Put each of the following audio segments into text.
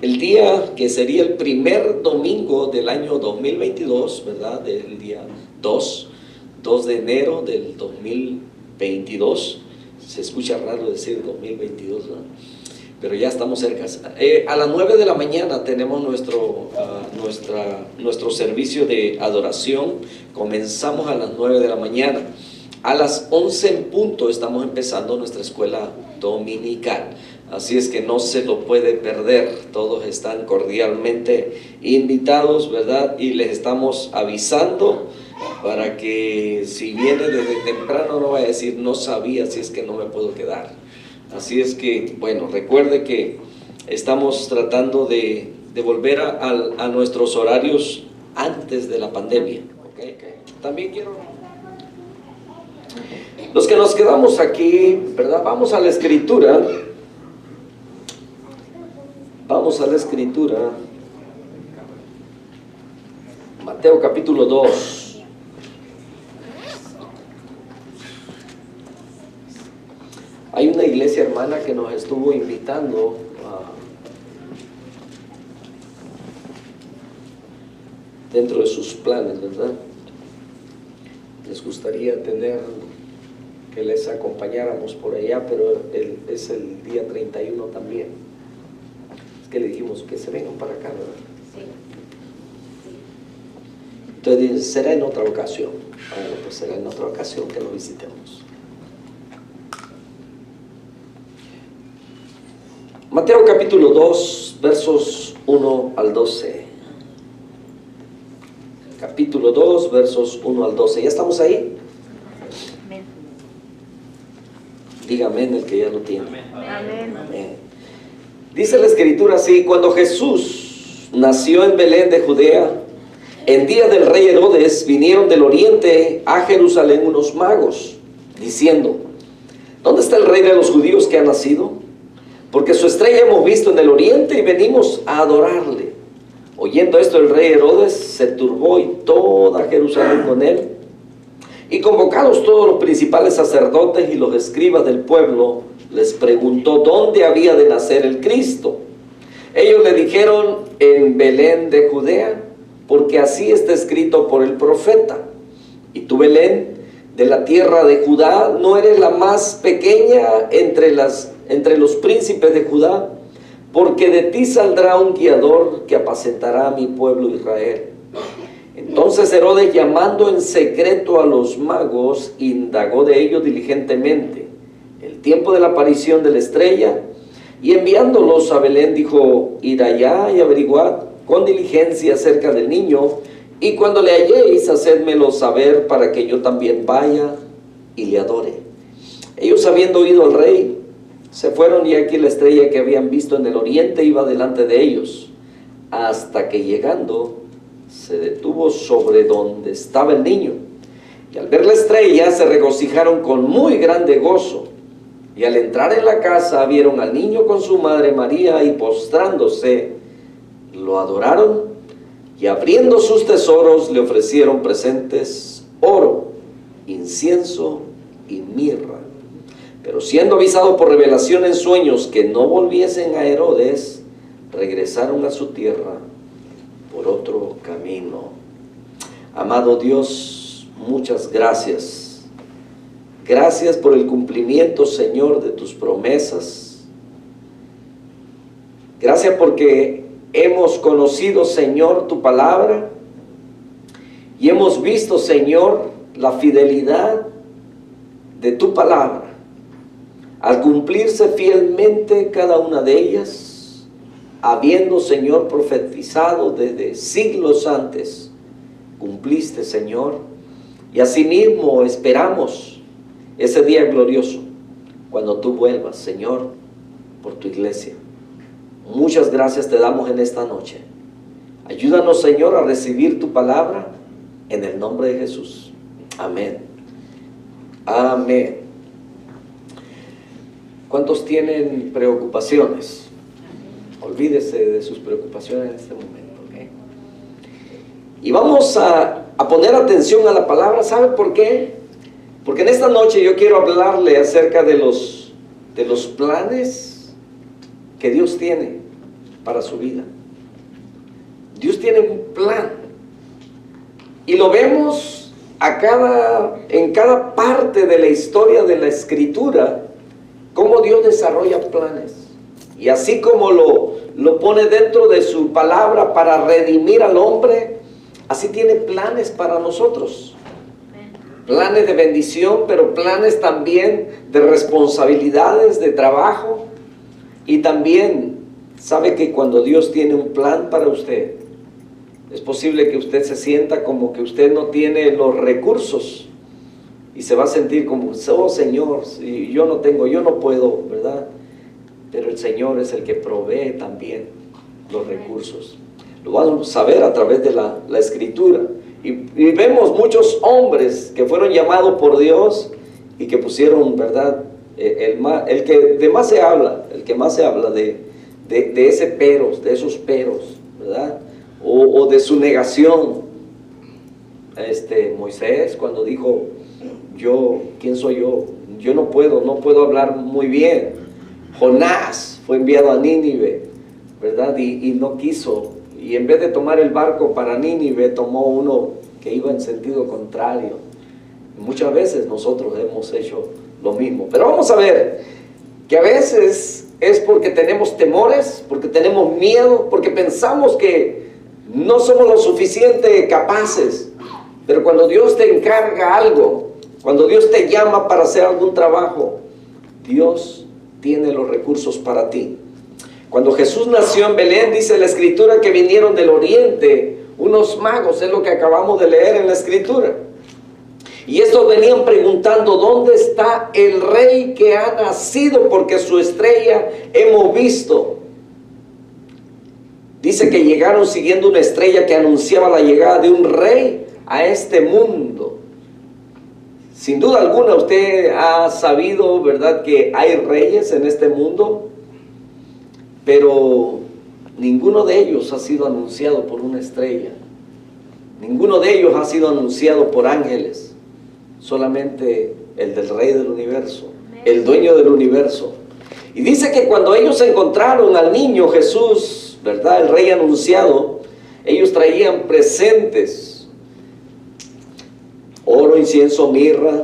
el día que sería el primer domingo del año 2022, ¿verdad? Del día 2 de enero del 2022. Se escucha raro decir 2022, ¿no? Pero ya estamos cerca. A las 9 de la mañana tenemos nuestro servicio de adoración. Comenzamos a las 9 de la mañana. A las 11 en punto estamos empezando nuestra escuela dominical. Así es que no se lo puede perder. Todos están cordialmente invitados, ¿verdad? Y les estamos avisando para que si viene desde temprano no vaya a decir no sabía, si es que no me puedo quedar. Así es que, bueno, recuerde que estamos tratando de volver a nuestros horarios antes de la pandemia. ¿Okay? También quiero... Los que nos quedamos aquí, ¿verdad? Vamos a la Escritura. Vamos a la Escritura. Mateo capítulo 2. Hay una iglesia hermana que nos estuvo invitando dentro de sus planes, ¿verdad? Les gustaría tener que les acompañáramos por allá, pero es el día 31 también. Es que le dijimos que se vengan para acá, ¿verdad? Sí. Entonces será en otra ocasión. Bueno, pues será en otra ocasión que lo visitemos. Mateo capítulo 2, versos 1 al 12. Capítulo 2, versos 1 al 12. ¿Ya estamos ahí? Amén. Diga amén el que ya lo tiene. Amén. Amén. Dice la Escritura así: cuando Jesús nació en Belén de Judea, en día del rey Herodes, vinieron del oriente a Jerusalén unos magos, diciendo: ¿dónde está el rey de los judíos que ha nacido? Porque su estrella hemos visto en el oriente y venimos a adorarle. Oyendo esto, el rey Herodes se turbó y toda Jerusalén con él. Y convocados todos los principales sacerdotes y los escribas del pueblo, les preguntó dónde había de nacer el Cristo. Ellos le dijeron: en Belén de Judea, porque así está escrito por el profeta. Y tú, Belén, de la tierra de Judá, no eres la más pequeña entre los príncipes de Judá, porque de ti saldrá un guiador que apacentará a mi pueblo Israel. Entonces Herodes, llamando en secreto a los magos, indagó de ellos diligentemente el tiempo de la aparición de la estrella, y enviándolos a Belén dijo: id allá y averiguad con diligencia acerca del niño, y cuando le halléis, hacedmelo saber para que yo también vaya y le adore. Ellos, habiendo oído al rey, se fueron, y aquí la estrella que habían visto en el oriente iba delante de ellos, hasta que llegando se detuvo sobre donde estaba el niño. Y al ver la estrella se regocijaron con muy grande gozo. Y al entrar en la casa vieron al niño con su madre María, y postrándose lo adoraron, y abriendo sus tesoros le ofrecieron presentes: oro, incienso y mirra. Pero siendo avisado por revelación en sueños que no volviesen a Herodes, regresaron a su tierra por otro camino. Amado Dios, muchas gracias. Gracias por el cumplimiento, Señor, de tus promesas. Gracias porque hemos conocido, Señor, tu palabra, y hemos visto, Señor, la fidelidad de tu palabra al cumplirse fielmente cada una de ellas, habiendo, Señor, profetizado desde siglos antes. Cumpliste, Señor, y asimismo esperamos ese día glorioso cuando tú vuelvas, Señor, por tu iglesia. Muchas gracias te damos en esta noche. Ayúdanos, Señor, a recibir tu palabra en el nombre de Jesús. Amén. Amén. ¿Cuántos tienen preocupaciones? Olvídese de sus preocupaciones en este momento, ¿okay? Y vamos a poner atención a la palabra. ¿Sabe por qué? Porque en esta noche yo quiero hablarle acerca de los planes que Dios tiene para su vida. Dios tiene un plan. Y lo vemos en cada parte de la historia de la Escritura, cómo Dios desarrolla planes. Y así como lo pone dentro de su palabra para redimir al hombre, así tiene planes para nosotros. Planes de bendición, pero planes también de responsabilidades, de trabajo. Y también sabe que cuando Dios tiene un plan para usted, es posible que usted se sienta como que usted no tiene los recursos y se va a sentir como, oh Señor, si yo no tengo, yo no puedo, ¿verdad? Pero el Señor es el que provee también los recursos. Lo vamos a ver a través de la Escritura. Y vemos muchos hombres que fueron llamados por Dios y que pusieron, ¿verdad? El que más se habla de ese peros, de esos peros, ¿verdad? O de su negación. Moisés, cuando dijo, ¿quién soy yo? Yo no puedo hablar muy bien. Jonás fue enviado a Nínive, ¿verdad? Y no quiso. Y en vez de tomar el barco para Nínive, tomó uno que iba en sentido contrario. Muchas veces nosotros hemos hecho lo mismo. Pero vamos a ver que a veces es porque tenemos temores, porque tenemos miedo, porque pensamos que no somos lo suficiente capaces. Pero cuando Dios te encarga algo, cuando Dios te llama para hacer algún trabajo, Dios tiene los recursos para ti. Cuando Jesús nació en Belén, dice la Escritura que vinieron del oriente unos magos, es lo que acabamos de leer en la Escritura. Y estos venían preguntando, ¿dónde está el rey que ha nacido? Porque su estrella hemos visto. Dice que llegaron siguiendo una estrella que anunciaba la llegada de un rey a este mundo. Sin duda alguna usted ha sabido, ¿verdad?, que hay reyes en este mundo, pero ninguno de ellos ha sido anunciado por una estrella. Ninguno de ellos ha sido anunciado por ángeles. Solamente el del Rey del universo, el dueño del universo. Y dice que cuando ellos encontraron al niño Jesús, ¿verdad?, el Rey anunciado, ellos traían presentes: oro, incienso, mirra.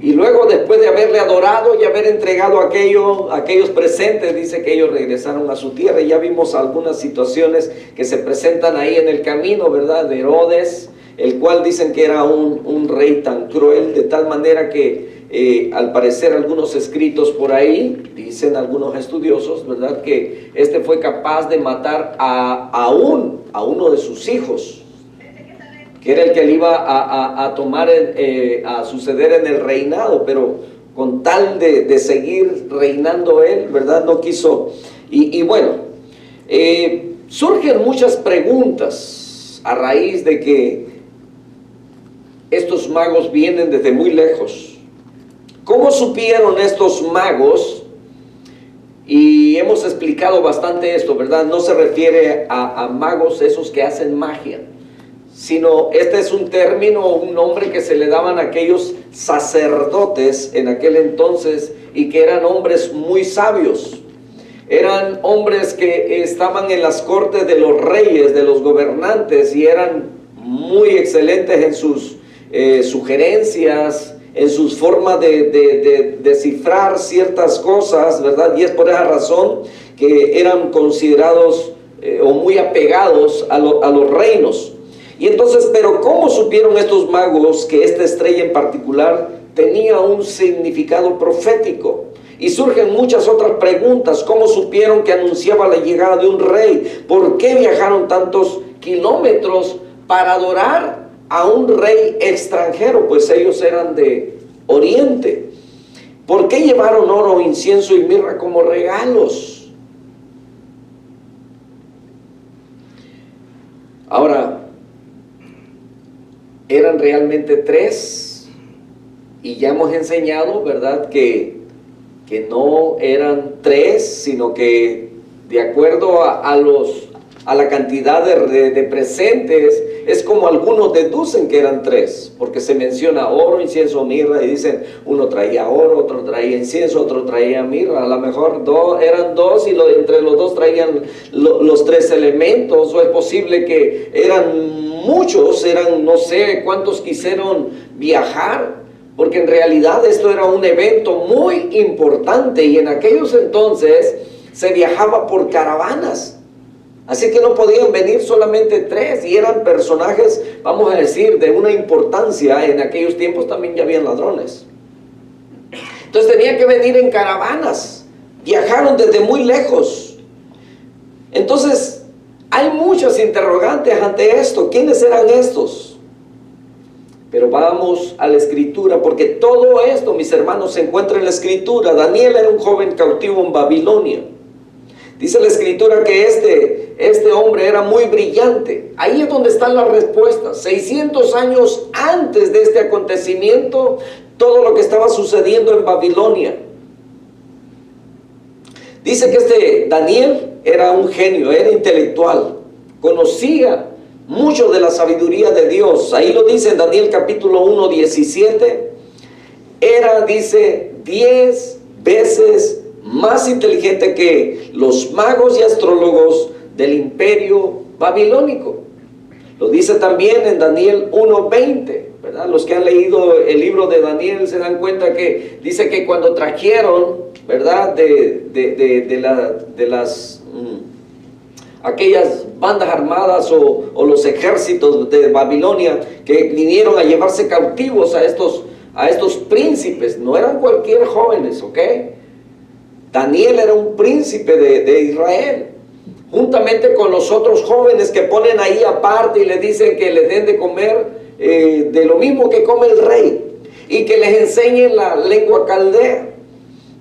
Y luego, después de haberle adorado y haber entregado aquellos presentes, dice que ellos regresaron a su tierra. Y ya vimos algunas situaciones que se presentan ahí en el camino, ¿verdad?, de Herodes, el cual dicen que era un rey tan cruel, de tal manera que al parecer algunos escritos por ahí, dicen algunos estudiosos, ¿verdad?, que este fue capaz de matar a uno de sus hijos, que era el que le iba a tomar, a suceder en el reinado, pero con tal de seguir reinando él, ¿verdad?, no quiso. Y bueno, surgen muchas preguntas a raíz de que estos magos vienen desde muy lejos. ¿Cómo supieron estos magos? Y hemos explicado bastante esto, ¿verdad? No se refiere a magos esos que hacen magia, sino este es un término, un nombre que se le daban a aquellos sacerdotes en aquel entonces y que eran hombres muy sabios. Eran hombres que estaban en las cortes de los reyes, de los gobernantes, y eran muy excelentes en sus sugerencias, en sus formas de descifrar ciertas cosas, ¿verdad? Y es por esa razón que eran considerados o muy apegados a los reinos. Y entonces, pero ¿cómo supieron estos magos que esta estrella en particular tenía un significado profético? Y surgen muchas otras preguntas. ¿Cómo supieron que anunciaba la llegada de un rey? ¿Por qué viajaron tantos kilómetros para adorar a un rey extranjero? Pues ellos eran de Oriente. ¿Por qué llevaron oro, incienso y mirra como regalos? Ahora, eran realmente tres, y ya hemos enseñado, ¿verdad?, que no eran tres, sino que de acuerdo a a la cantidad de presentes, es como algunos deducen que eran 3, porque se menciona oro, incienso, mirra, y dicen, uno traía oro, otro traía incienso, otro traía mirra. A lo mejor eran 2 y entre los 2 traían los 3 elementos, o es posible que eran muchos, eran no sé cuántos quisieron viajar, porque en realidad esto era un evento muy importante, y en aquellos entonces se viajaba por caravanas. Así que no podían venir solamente 3, y eran personajes, vamos a decir, de una importancia. En aquellos tiempos también ya habían ladrones. Entonces tenían que venir en caravanas, viajaron desde muy lejos. Entonces hay muchas interrogantes ante esto. ¿Quiénes eran estos? Pero vamos a la Escritura, porque todo esto, mis hermanos, se encuentra en la Escritura. Daniel era un joven cautivo en Babilonia. Dice la Escritura que este hombre era muy brillante. Ahí es donde están las respuestas. 600 años antes de este acontecimiento, todo lo que estaba sucediendo en Babilonia. Dice que este Daniel era un genio, era intelectual, conocía mucho de la sabiduría de Dios. Ahí lo dice en Daniel capítulo 1, 17. Era, dice, 10 veces más inteligente que los magos y astrólogos del imperio babilónico. Lo dice también en Daniel 1:20, ¿verdad? Los que han leído el libro de Daniel se dan cuenta que dice que cuando trajeron, ¿verdad?, aquellas bandas armadas o los ejércitos de Babilonia que vinieron a llevarse cautivos a estos príncipes, no eran cualquier jóvenes, ¿ok? Daniel era un príncipe de Israel, juntamente con los otros jóvenes que ponen ahí aparte y le dicen que les den de comer de lo mismo que come el rey, y que les enseñen la lengua caldea.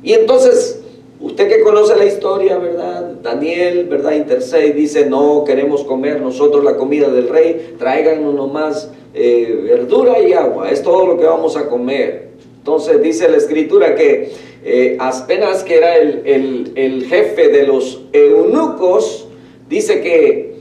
Y entonces, usted que conoce la historia, ¿verdad? Daniel, ¿verdad?, intercede y dice, no queremos comer nosotros la comida del rey, tráiganos nomás verdura y agua, es todo lo que vamos a comer. Entonces dice la Escritura que apenas que era el jefe de los eunucos, dice que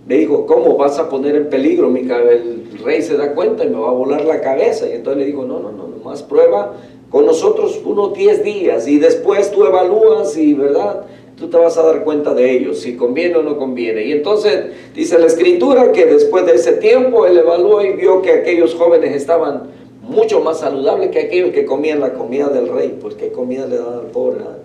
le dijo, ¿cómo vas a poner en peligro mi cabeza? El rey se da cuenta y me va a volar la cabeza. Y entonces le dijo, no, nomás prueba con nosotros unos 10 días y después tú evalúas y, ¿verdad?, tú te vas a dar cuenta de ellos, si conviene o no conviene. Y entonces dice la Escritura que después de ese tiempo él evaluó y vio que aquellos jóvenes estaban mucho más saludables que aquellos que comían la comida del rey. Pues qué comida le daban al pobre, ¿verdad?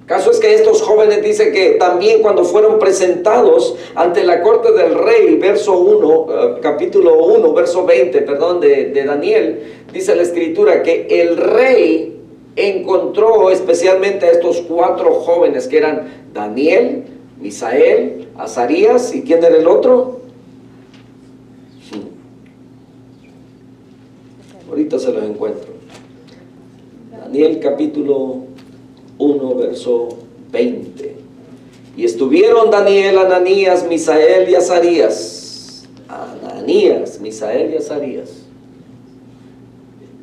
Caso es que estos jóvenes, dice que también cuando fueron presentados ante la corte del rey, verso 1, capítulo 1, verso 20, perdón, de Daniel, dice la Escritura que el rey encontró especialmente a estos 4 jóvenes que eran Daniel, Misael, Azarías, ¿y quién era el otro? Ahorita se los encuentro. Daniel capítulo 1, verso 20. Y estuvieron Daniel, Ananías, Misael y Azarías. Ananías, Misael y Azarías.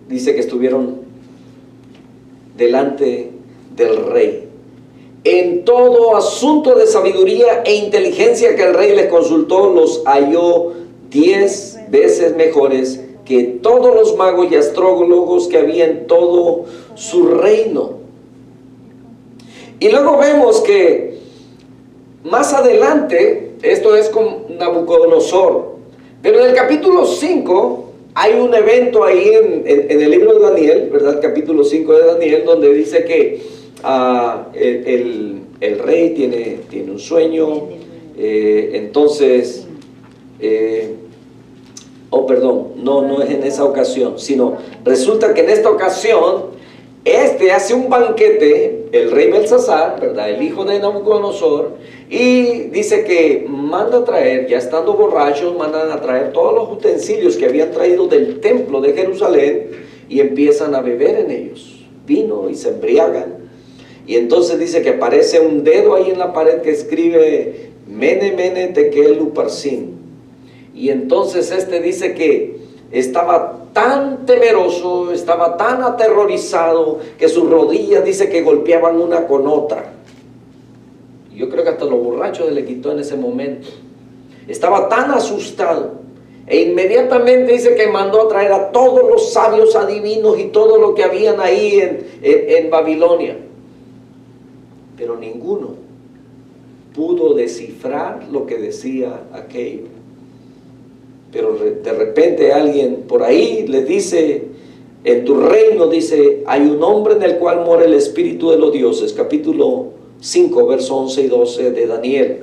Dice que estuvieron delante del rey. En todo asunto de sabiduría e inteligencia que el rey les consultó, los halló 10 veces mejores que todos los magos y astrólogos que había en todo su reino. Y luego vemos que más adelante, esto es con Nabucodonosor, pero en el capítulo 5 hay un evento ahí en el libro de Daniel, ¿verdad? Capítulo 5 de Daniel, donde dice que el rey tiene un sueño, entonces... no es en esa ocasión, sino resulta que en esta ocasión hace un banquete, el rey Belsasar, ¿verdad?, el hijo de Nabucodonosor, y dice que manda a traer, ya estando borrachos, mandan a traer todos los utensilios que habían traído del templo de Jerusalén y empiezan a beber en ellos vino y se embriagan. Y entonces dice que aparece un dedo ahí en la pared que escribe Mene Mene Tekel Uparsin. Y entonces dice que estaba tan temeroso, estaba tan aterrorizado, que sus rodillas dice que golpeaban una con otra. Yo creo que hasta los borrachos se le quitó en ese momento. Estaba tan asustado. E inmediatamente dice que mandó a traer a todos los sabios adivinos y todo lo que habían ahí en Babilonia. Pero ninguno pudo descifrar lo que decía aquello. Pero de repente alguien por ahí le dice: en tu reino, dice, hay un hombre en el cual mora el espíritu de los dioses. Capítulo 5, versos 11 y 12 de Daniel.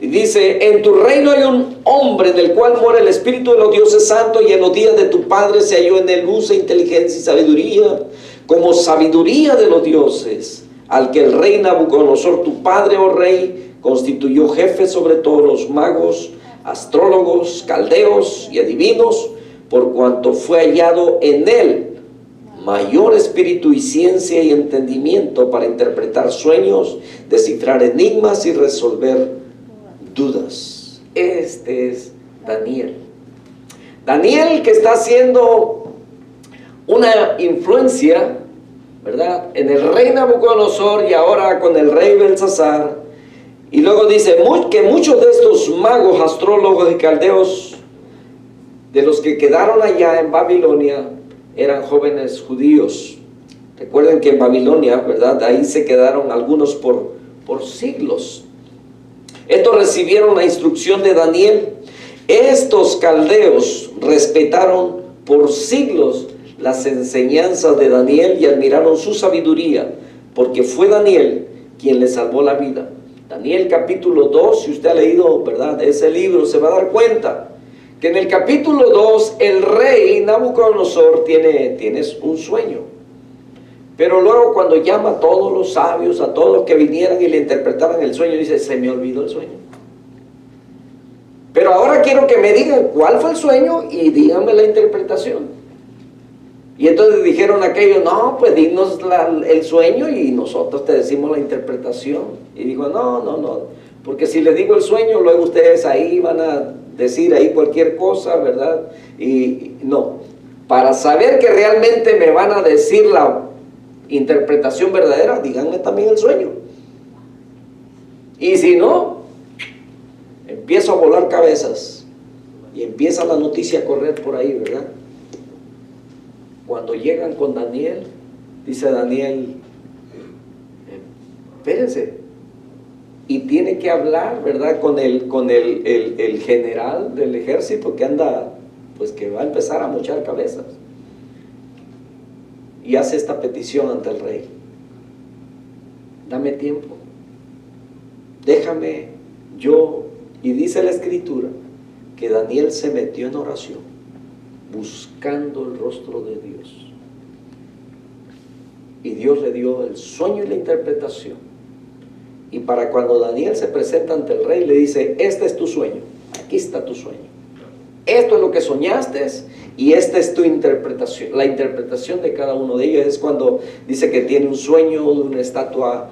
Y dice: en tu reino hay un hombre en el cual mora el espíritu de los dioses santos, y en los días de tu padre se halló en él luz e inteligencia y sabiduría, como sabiduría de los dioses, al que el rey Nabucodonosor, tu padre, oh rey, constituyó jefe sobre todos los magos, astrólogos, caldeos y adivinos, por cuanto fue hallado en él mayor espíritu y ciencia y entendimiento para interpretar sueños, descifrar enigmas y resolver dudas. Este es Daniel. Daniel, que está haciendo una influencia, ¿verdad?, en el rey Nabucodonosor y ahora con el rey Belsasar. Y luego dice que muchos de estos magos, astrólogos y caldeos, de los que quedaron allá en Babilonia, eran jóvenes judíos. Recuerden que en Babilonia, ¿verdad?, ahí se quedaron algunos por siglos. Estos recibieron la instrucción de Daniel. Estos caldeos respetaron por siglos las enseñanzas de Daniel y admiraron su sabiduría, porque fue Daniel quien le salvó la vida. Daniel capítulo 2, si usted ha leído, ¿verdad?, ese libro, se va a dar cuenta que en el capítulo 2 el rey Nabucodonosor tiene un sueño. Pero luego cuando llama a todos los sabios, a todos los que vinieran y le interpretaran el sueño, dice: se me olvidó el sueño. Pero ahora quiero que me digan cuál fue el sueño y díganme la interpretación. Y entonces dijeron aquellos: no, pues dinos el sueño y nosotros te decimos la interpretación. Y dijo: no, porque si les digo el sueño, luego ustedes ahí van a decir ahí cualquier cosa, ¿verdad? Y no, para saber que realmente me van a decir la interpretación verdadera, díganme también el sueño. Y si no, empiezo a volar cabezas y empieza la noticia a correr por ahí, ¿verdad? Cuando llegan con Daniel, dice Daniel: espérense. Y tiene que hablar, ¿verdad?, con el general del ejército que anda, pues que va a empezar a mochar cabezas. Y hace esta petición ante el rey: dame tiempo, déjame yo. Y dice la escritura que Daniel se metió en oración, buscando el rostro de Dios. Y Dios le dio el sueño y la interpretación. Y para cuando Daniel se presenta ante el rey, le dice: este es tu sueño, aquí está tu sueño. Esto es lo que soñaste y esta es tu interpretación. La interpretación de cada uno de ellos es cuando dice que tiene un sueño de una estatua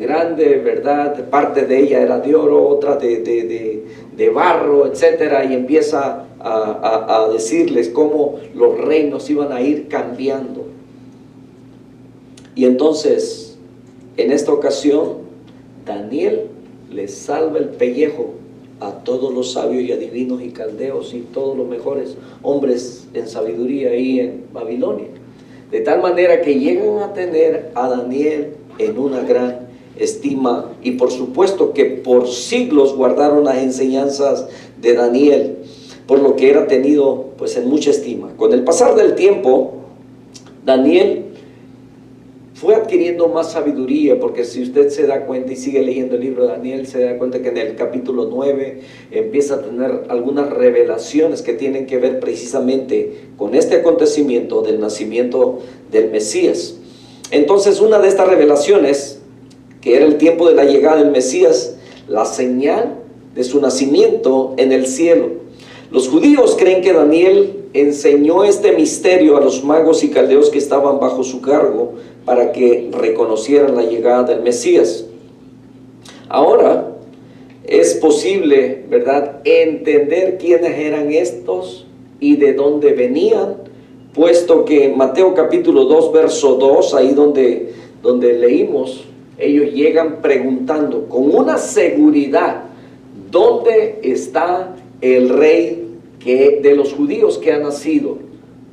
grande, ¿verdad? Parte de ella era de oro, otra de barro, etcétera, y empieza a decirles cómo los reinos iban a ir cambiando. Y entonces, en esta ocasión, Daniel le salva el pellejo a todos los sabios y adivinos y caldeos y todos los mejores hombres en sabiduría ahí en Babilonia, de tal manera que llegan a tener a Daniel en una gran estima, y por supuesto que por siglos guardaron las enseñanzas de Daniel, por lo que era tenido pues en mucha estima. Con el pasar del tiempo, Daniel fue adquiriendo más sabiduría, porque si usted se da cuenta y sigue leyendo el libro de Daniel, se da cuenta que en el capítulo 9 empieza a tener algunas revelaciones que tienen que ver precisamente con este acontecimiento del nacimiento del Mesías. Entonces, una de estas revelaciones, que era el tiempo de la llegada del Mesías, la señal de su nacimiento en el cielo. Los judíos creen que Daniel enseñó este misterio a los magos y caldeos que estaban bajo su cargo, para que reconocieran la llegada del Mesías. Ahora es posible, ¿verdad?, entender quiénes eran estos y de dónde venían, puesto que Mateo capítulo 2, verso 2, ahí donde leímos, ellos llegan preguntando con una seguridad: ¿dónde está el rey de los judíos que ha nacido?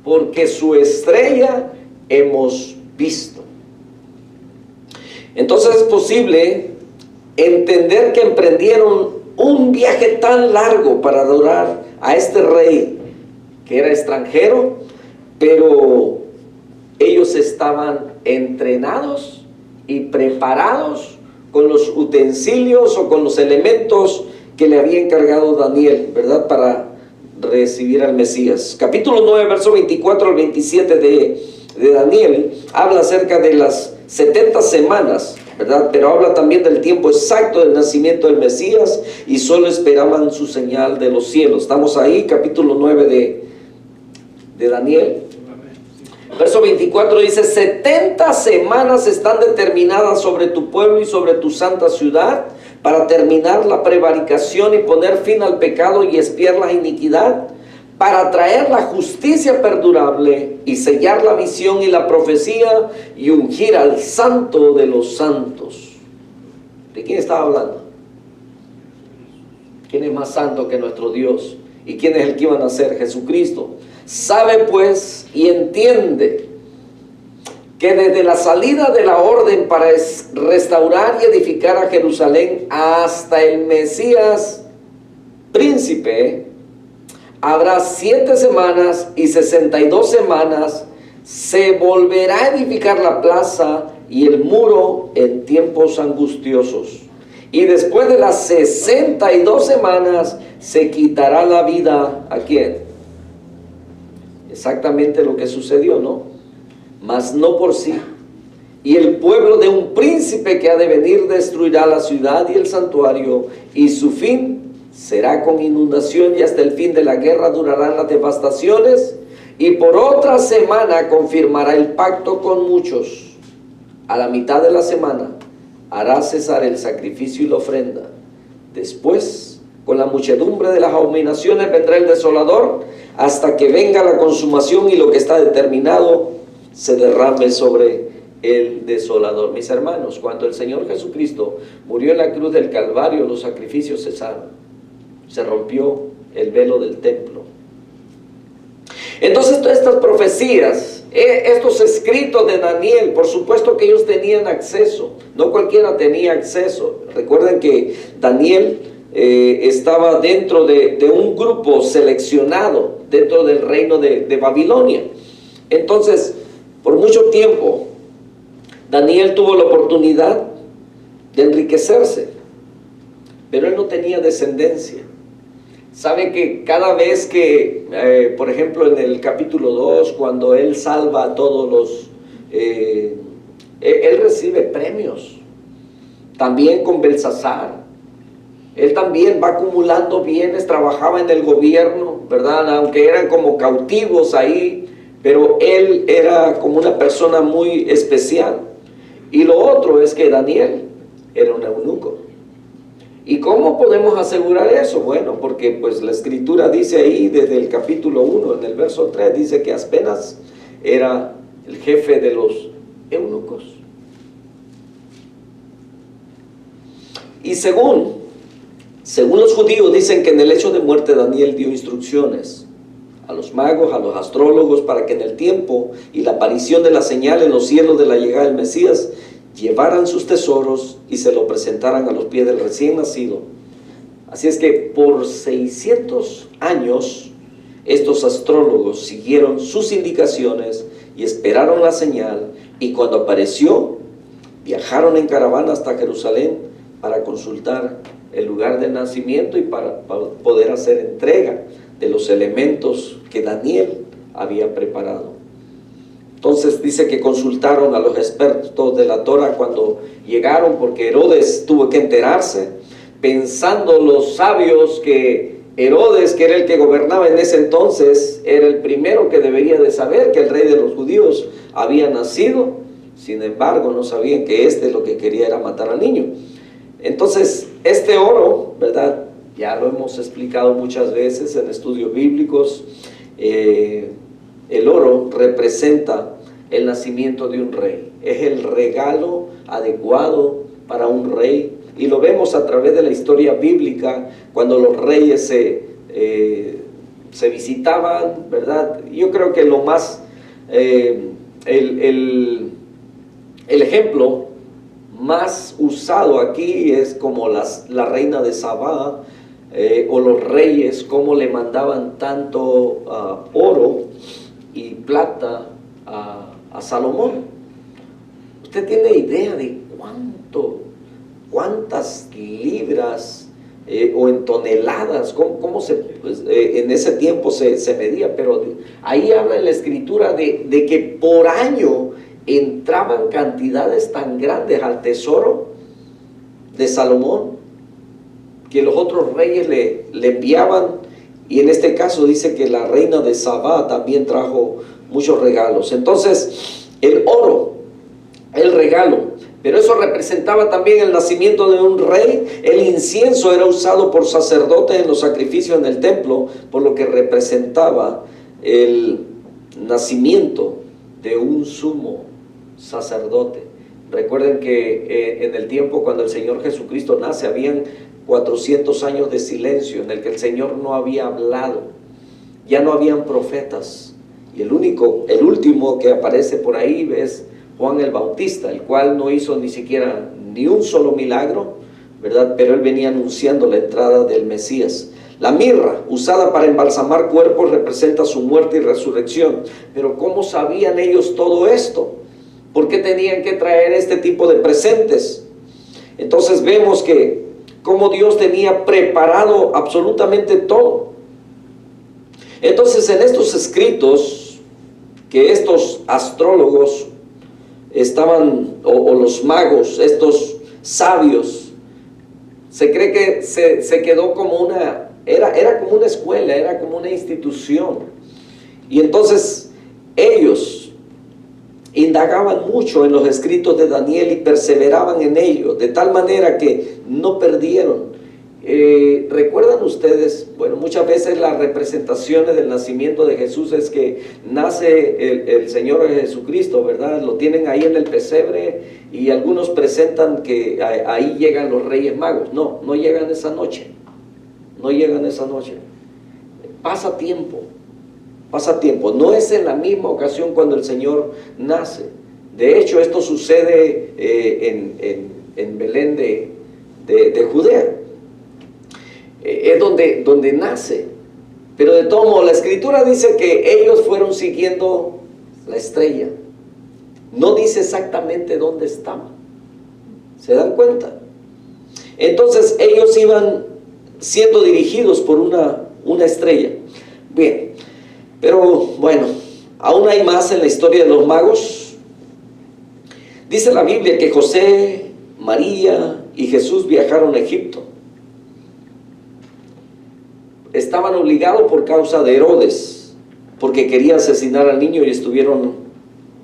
Porque su estrella hemos visto. Entonces es posible entender que emprendieron un viaje tan largo para adorar a este rey que era extranjero, pero ellos estaban entrenados y preparados con los utensilios o con los elementos que le había encargado Daniel, ¿verdad?, para recibir al Mesías. Capítulo 9, verso 24 al 27 de Daniel habla acerca de las 70 semanas, ¿verdad? Pero habla también del tiempo exacto del nacimiento del Mesías, y solo esperaban su señal de los cielos. Estamos ahí, capítulo 9 de Daniel. Verso 24 dice: 70 semanas están determinadas sobre tu pueblo y sobre tu santa ciudad, para terminar la prevaricación y poner fin al pecado y expiar la iniquidad, para traer la justicia perdurable y sellar la visión y la profecía y ungir al santo de los santos. ¿De quién estaba hablando? ¿Quién es más santo que nuestro Dios? ¿Y quién es el que iba a nacer? Jesucristo. Sabe pues y entiende que desde la salida de la orden para restaurar y edificar a Jerusalén hasta el Mesías príncipe, habrá 7 semanas y 62 semanas. Se volverá a edificar la plaza y el muro en tiempos angustiosos. Y después de las 62 semanas se quitará la vida. ¿A quién? Exactamente lo que sucedió, ¿no? Mas no por sí. Y el pueblo de un príncipe que ha de venir destruirá la ciudad y el santuario, y su fin será con inundación, y hasta el fin de la guerra durarán las devastaciones, y por otra semana confirmará el pacto con muchos. A la mitad de la semana hará cesar el sacrificio y la ofrenda. Después, con la muchedumbre de las abominaciones vendrá el desolador, hasta que venga la consumación y lo que está determinado se derrame sobre el desolador. Mis hermanos, cuando el Señor Jesucristo murió en la cruz del Calvario, los sacrificios cesaron. Se rompió el velo del templo. Entonces, todas estas profecías, estos escritos de Daniel, por supuesto que ellos tenían acceso. No cualquiera tenía acceso. Recuerden que Daniel estaba dentro de un grupo seleccionado dentro del reino de Babilonia. Entonces, por mucho tiempo, Daniel tuvo la oportunidad de enriquecerse, pero él no tenía descendencia. Sabe que cada vez que, por ejemplo, en el capítulo 2, cuando él salva a todos los... él recibe premios. También con Belsasar. Él también va acumulando bienes, trabajaba en el gobierno, ¿verdad? Aunque eran como cautivos ahí, pero él era como una persona muy especial. Y lo otro es que Daniel era un eunuco. ¿Y cómo podemos asegurar eso? Bueno, porque pues la escritura dice ahí desde el capítulo 1, en el verso 3, dice que apenas era el jefe de los eunucos. Y según los judíos dicen que en el hecho de muerte Daniel dio instrucciones a los magos, a los astrólogos, para que en el tiempo y la aparición de la señal en los cielos de la llegada del Mesías llevaran sus tesoros y se lo presentaran a los pies del recién nacido. Así es que por 600 años estos astrólogos siguieron sus indicaciones y esperaron la señal, y cuando apareció viajaron en caravana hasta Jerusalén para consultar el lugar del nacimiento y para poder hacer entrega de los elementos que Daniel había preparado. Entonces dice que consultaron a los expertos de la Torah cuando llegaron, porque Herodes tuvo que enterarse, pensando los sabios que Herodes, que era el que gobernaba en ese entonces, era el primero que debería de saber que el rey de los judíos había nacido. Sin embargo, no sabían que lo que quería era matar al niño. Entonces, este oro, ¿verdad? Ya lo hemos explicado muchas veces en estudios bíblicos. El oro representa el nacimiento de un rey. Es el regalo adecuado para un rey. Y lo vemos a través de la historia bíblica, cuando los reyes se visitaban, ¿verdad? Yo creo que lo más, el ejemplo más usado aquí es como la reina de Sabá, o los reyes, cómo le mandaban tanto oro y plata a Salomón. ¿Usted tiene idea de cuántas libras o en toneladas, cómo en ese tiempo se medía? Pero ahí habla en la escritura de que por año entraban cantidades tan grandes al tesoro de Salomón, que los otros reyes le enviaban. Y en este caso dice que la reina de Sabá también trajo muchos regalos. Entonces, el oro, el regalo, pero eso representaba también el nacimiento de un rey. El incienso era usado por sacerdotes en los sacrificios en el templo, por lo que representaba el nacimiento de un sumo sacerdote. Recuerden que en el tiempo cuando el Señor Jesucristo nace, habían 400 años de silencio en el que el Señor no había hablado, ya no habían profetas, y el último que aparece por ahí es Juan el Bautista, el cual no hizo ni siquiera ni un solo milagro, ¿verdad? Pero él venía anunciando la entrada del Mesías. La mirra, usada para embalsamar cuerpos, representa su muerte y resurrección. Pero ¿cómo sabían ellos todo esto? ¿Por qué tenían que traer este tipo de presentes? Entonces vemos que cómo Dios tenía preparado absolutamente todo. Entonces, en estos escritos que estos astrólogos estaban, o los magos, estos sabios, se cree que se quedó como era como una escuela, era como una institución. Y entonces ellos indagaban mucho en los escritos de Daniel y perseveraban en ello, de tal manera que no perdieron. ¿Recuerdan ustedes? Bueno, muchas veces las representaciones del nacimiento de Jesús es que nace el Señor Jesucristo, ¿verdad? Lo tienen ahí en el pesebre, y algunos presentan que ahí llegan los Reyes Magos. No llegan esa noche. No llegan esa noche. Pasa tiempo. No es en la misma ocasión cuando el Señor nace. De hecho, esto sucede en Belén de Judea. Es donde nace. Pero de todo modo, la escritura dice que ellos fueron siguiendo la estrella. No dice exactamente dónde estaba. ¿Se dan cuenta? Entonces ellos iban siendo dirigidos por una estrella. Bien, pero bueno, aún hay más en la historia de los magos. Dice la Biblia que José, María y Jesús viajaron a Egipto. Estaban obligados por causa de Herodes, porque quería asesinar al niño, y estuvieron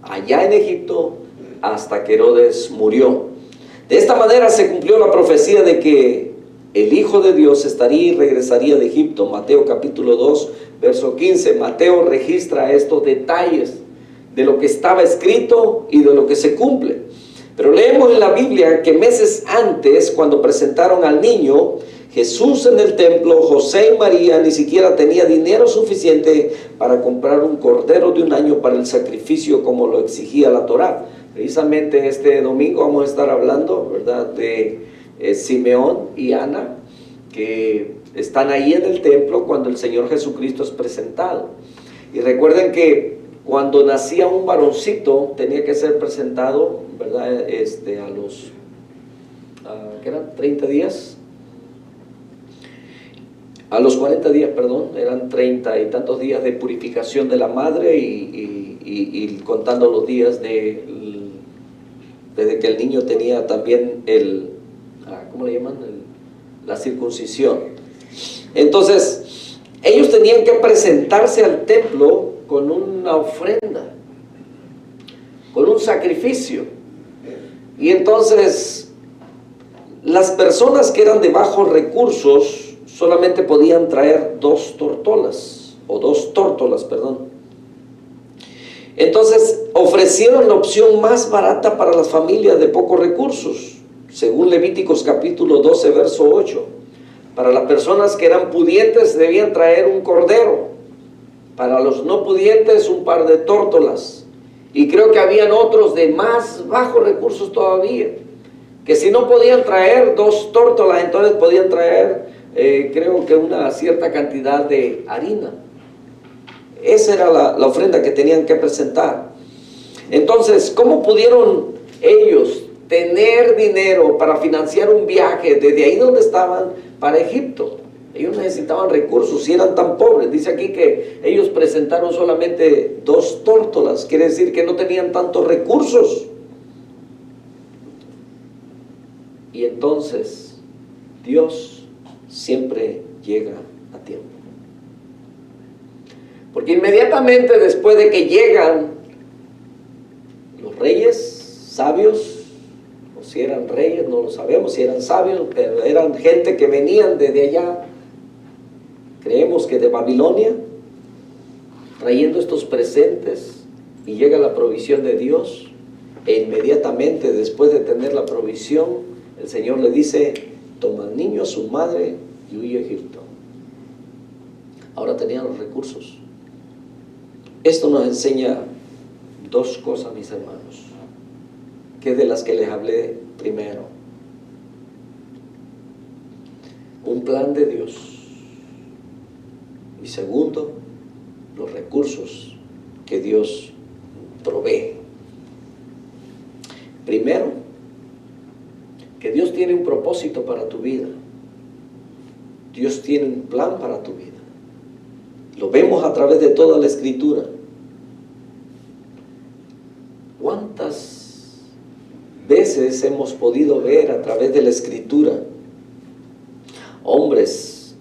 allá en Egipto hasta que Herodes murió. De esta manera se cumplió la profecía de que el Hijo de Dios estaría y regresaría de Egipto. Mateo capítulo 2, verso 15. Mateo registra estos detalles de lo que estaba escrito y de lo que se cumple. Pero leemos en la Biblia que meses antes, cuando presentaron al niño Jesús en el templo, José y María ni siquiera tenía dinero suficiente para comprar un cordero de un año para el sacrificio como lo exigía la Torá. Precisamente este domingo vamos a estar hablando, ¿verdad?, de Simeón y Ana, que están ahí en el templo cuando el Señor Jesucristo es presentado. Y recuerden que cuando nacía un varoncito tenía que ser presentado, ¿verdad?, a los ¿qué eran? 30 días. A los 40 días, perdón, eran 30 y tantos días de purificación de la madre, y contando los días desde que el niño tenía también ¿cómo le llaman? La circuncisión. Entonces, ellos tenían que presentarse al templo con una ofrenda, con un sacrificio. Y entonces, las personas que eran de bajos recursos solamente podían traer 2 tórtolas, perdón. Entonces ofrecieron la opción más barata para las familias de pocos recursos, según Levíticos capítulo 12, verso 8. Para las personas que eran pudientes debían traer un cordero, para los no pudientes un par de tórtolas, y creo que habían otros de más bajos recursos todavía, que si no podían traer 2 tórtolas, entonces podían traer creo que una cierta cantidad de harina. Esa era la ofrenda que tenían que presentar. Entonces, ¿cómo pudieron ellos tener dinero para financiar un viaje desde ahí donde estaban para Egipto? Ellos necesitaban recursos y eran tan pobres. Dice aquí que ellos presentaron solamente 2 tórtolas. Quiere decir que no tenían tantos recursos. Y entonces Dios siempre llega a tiempo. Porque inmediatamente después de que llegan los reyes sabios, o si eran reyes, no lo sabemos, si eran sabios, pero eran gente que venían desde allá, creemos que de Babilonia, trayendo estos presentes, y llega la provisión de Dios, e inmediatamente después de tener la provisión, el Señor le dice: toma al niño, a su madre, y huye a Egipto. Ahora tenían los recursos. Esto nos enseña 2 cosas, mis hermanos, que de las que les hablé primero. Un plan de Dios. Y segundo, los recursos que Dios provee. Primero, que Dios tiene un propósito para tu vida. Dios tiene un plan para tu vida. Lo vemos a través de toda la Escritura. ¿Cuántas veces hemos podido ver a través de la Escritura hombres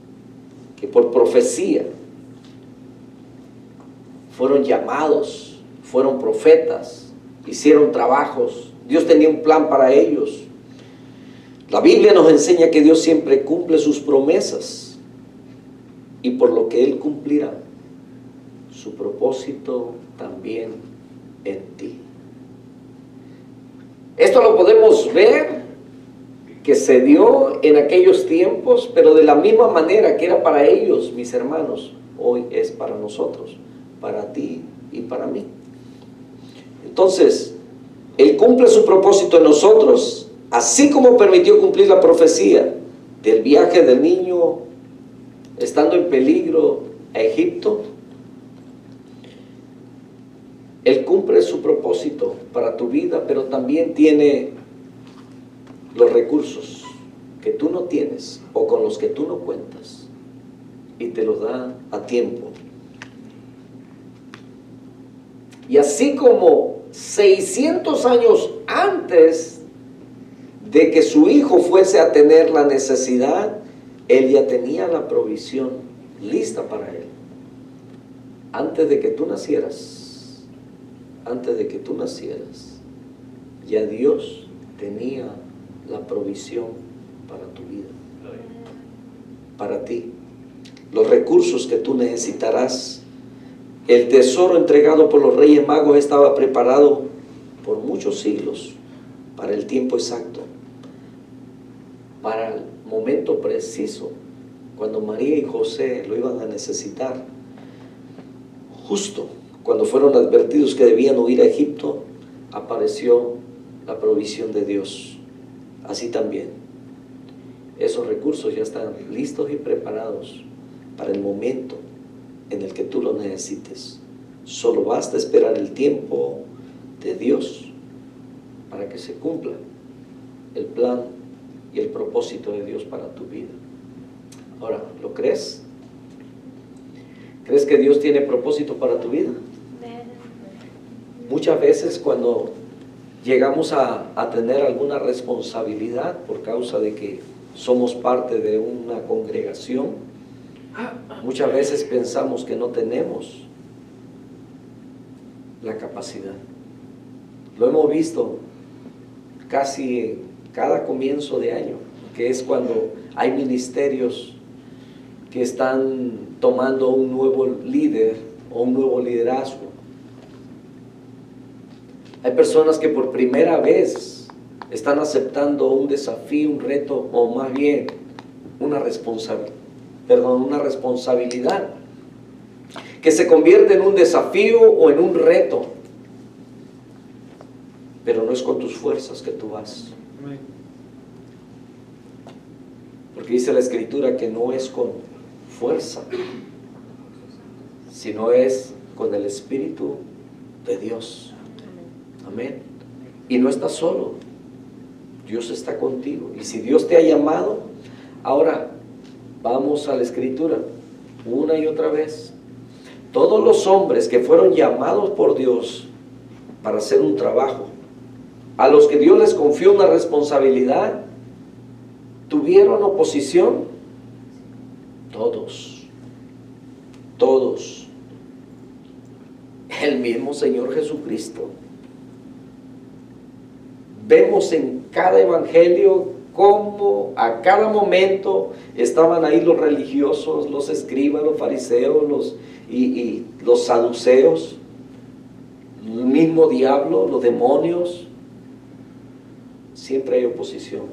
que por profecía fueron llamados, fueron profetas, hicieron trabajos, Dios tenía un plan para ellos? La Biblia nos enseña que Dios siempre cumple sus promesas, y por lo que Él cumplirá su propósito también en ti. Esto lo podemos ver que se dio en aquellos tiempos, pero de la misma manera que era para ellos, mis hermanos, hoy es para nosotros, para ti y para mí. Entonces, Él cumple su propósito en nosotros, así como permitió cumplir la profecía del viaje del niño estando en peligro a Egipto. Él cumple su propósito para tu vida, pero también tiene los recursos que tú no tienes o con los que tú no cuentas, y te los da a tiempo. Y así como 600 años antes de que su hijo fuese a tener la necesidad, Él ya tenía la provisión lista para él. Antes de que tú nacieras, ya Dios tenía la provisión para tu vida, para ti. Los recursos que tú necesitarás. El tesoro entregado por los Reyes Magos estaba preparado por muchos siglos, para el tiempo exacto, para el momento preciso, cuando María y José lo iban a necesitar. Justo cuando fueron advertidos que debían huir a Egipto, apareció la provisión de Dios. Así también, esos recursos ya están listos y preparados para el momento en el que tú lo necesites. Solo basta esperar el tiempo de Dios para que se cumpla el plan y el propósito de Dios para tu vida. Ahora, ¿lo crees? ¿Crees que Dios tiene propósito para tu vida? Muchas veces cuando llegamos a tener alguna responsabilidad por causa de que somos parte de una congregación, muchas veces pensamos que no tenemos la capacidad. Lo hemos visto casi cada comienzo de año, que es cuando hay ministerios que están tomando un nuevo líder o un nuevo liderazgo. Hay personas que por primera vez están aceptando un desafío, un reto, o más bien una responsabilidad que se convierte en un desafío o en un reto. Pero no es con tus fuerzas que tú vas. Porque dice la Escritura que no es con fuerza, sino es con el Espíritu de Dios. Amén. Y no estás solo. Dios está contigo. Y si Dios te ha llamado, ahora vamos a la Escritura una y otra vez. Todos los hombres que fueron llamados por Dios para hacer un trabajo, a los que Dios les confió una responsabilidad, ¿tuvieron oposición? Todos. Todos. El mismo Señor Jesucristo. Vemos en cada evangelio cómo a cada momento estaban ahí los religiosos, los escribas, los fariseos, y los saduceos, el mismo diablo, los demonios. Siempre hay oposición,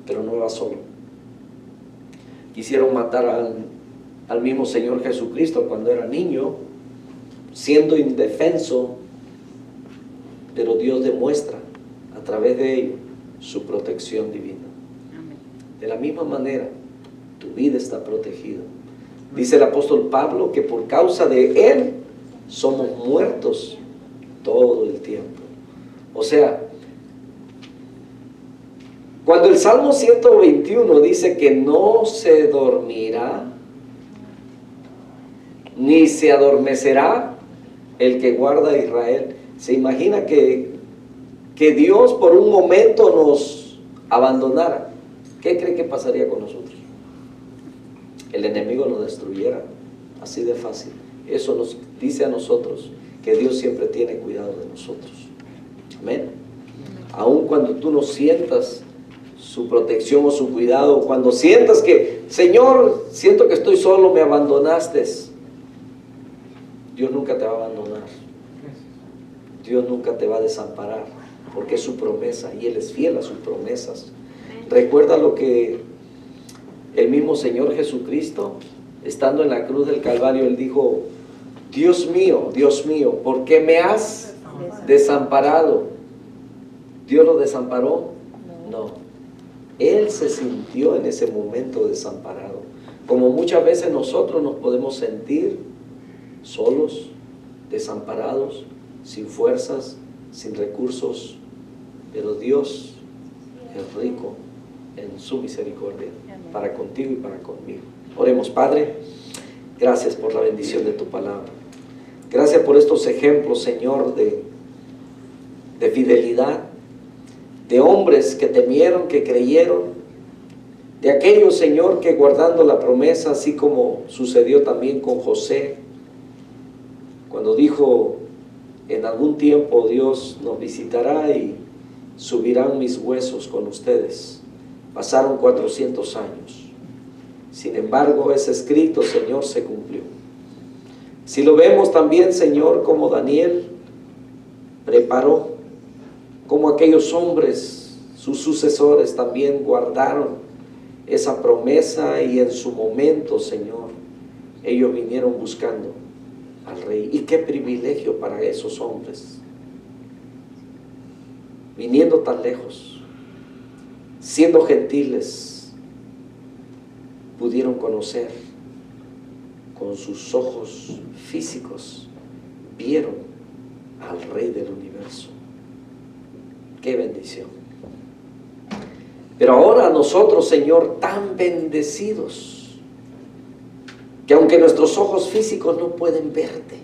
pero no va solo. Quisieron matar al mismo Señor Jesucristo cuando era niño, siendo indefenso, pero Dios demuestra a través de ello su protección divina. De la misma manera, tu vida está protegida. Dice el apóstol Pablo que por causa de Él somos muertos todo el tiempo. O sea, cuando el Salmo 121 dice que no se dormirá ni se adormecerá el que guarda a Israel, se imagina que Dios por un momento nos abandonara. ¿Qué cree que pasaría con nosotros? El enemigo nos destruyera, así de fácil. Eso nos dice a nosotros que Dios siempre tiene cuidado de nosotros. Amén. Aun cuando tú no sientas su protección o su cuidado, cuando sientas que, Señor, siento que estoy solo, me abandonaste, Dios nunca te va a abandonar. Dios nunca te va a desamparar, porque es su promesa y Él es fiel a sus promesas. Recuerda lo que el mismo Señor Jesucristo, estando en la cruz del Calvario, Él dijo: Dios mío, ¿por qué me has desamparado? ¿Dios lo desamparó? No. Él se sintió en ese momento desamparado. Como muchas veces nosotros nos podemos sentir solos, desamparados, sin fuerzas, sin recursos, pero Dios es rico en su misericordia para contigo y para conmigo. Oremos. Padre, gracias por la bendición de tu palabra. Gracias por estos ejemplos, Señor, de fidelidad, de hombres que temieron, que creyeron, de aquellos, Señor, que guardando la promesa, así como sucedió también con José, cuando dijo: en algún tiempo Dios nos visitará y subirán mis huesos con ustedes. Pasaron 400 años. Sin embargo, ese escrito, Señor, se cumplió. Si lo vemos también, Señor, como Daniel preparó, como aquellos hombres, sus sucesores, también guardaron esa promesa, y en su momento, Señor, ellos vinieron buscando al Rey. Y qué privilegio para esos hombres, viniendo tan lejos, siendo gentiles, pudieron conocer con sus ojos físicos, vieron al Rey del universo. Qué bendición. Pero ahora nosotros, Señor, tan bendecidos, que aunque nuestros ojos físicos no pueden verte,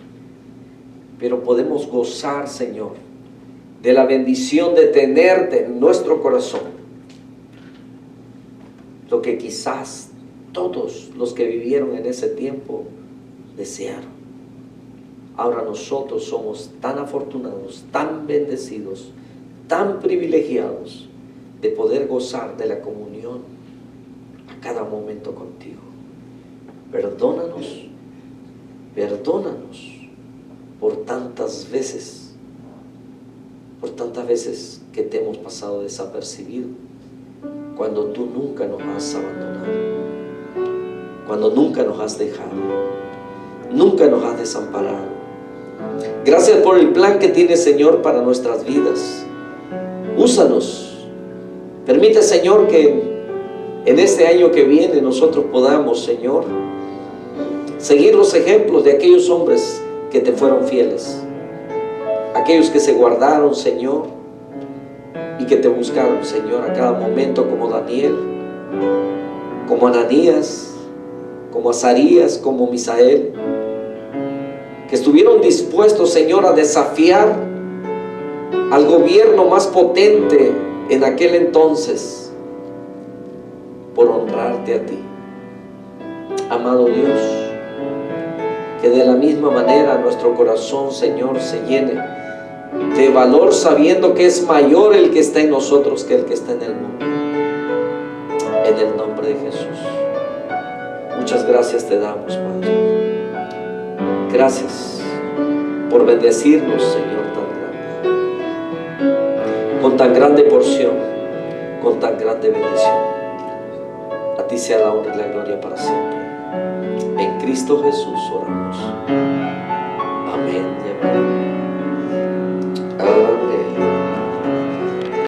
pero podemos gozar, Señor, de la bendición de tenerte en nuestro corazón. Lo que quizás todos los que vivieron en ese tiempo desearon. Ahora nosotros somos tan afortunados, tan bendecidos, tan privilegiados de poder gozar de la comunión a cada momento contigo. Perdónanos por tantas veces por tantas veces que te hemos pasado desapercibido, cuando tú nunca nos has abandonado, cuando nunca nos has dejado, nunca nos has desamparado. Gracias por el plan que tienes, Señor, para nuestras vidas. Úsanos. Permite, Señor, que en este año que viene nosotros podamos, Señor, seguir los ejemplos de aquellos hombres que te fueron fieles, aquellos que se guardaron, Señor, y que te buscaron, Señor, a cada momento, como Daniel, como Ananías, como Azarías, como Misael, que estuvieron dispuestos, Señor, a desafiar al gobierno más potente en aquel entonces, por honrarte a ti. Amado Dios, que de la misma manera nuestro corazón, Señor, se llene de valor, sabiendo que es mayor el que está en nosotros que el que está en el mundo. En el nombre de Jesús. Muchas gracias te damos, Padre. Gracias por bendecirnos, Señor, tan grande, con tan grande porción, con tan grande bendición. A ti sea la honra y la gloria para siempre. En Cristo Jesús oramos. Amén y amén.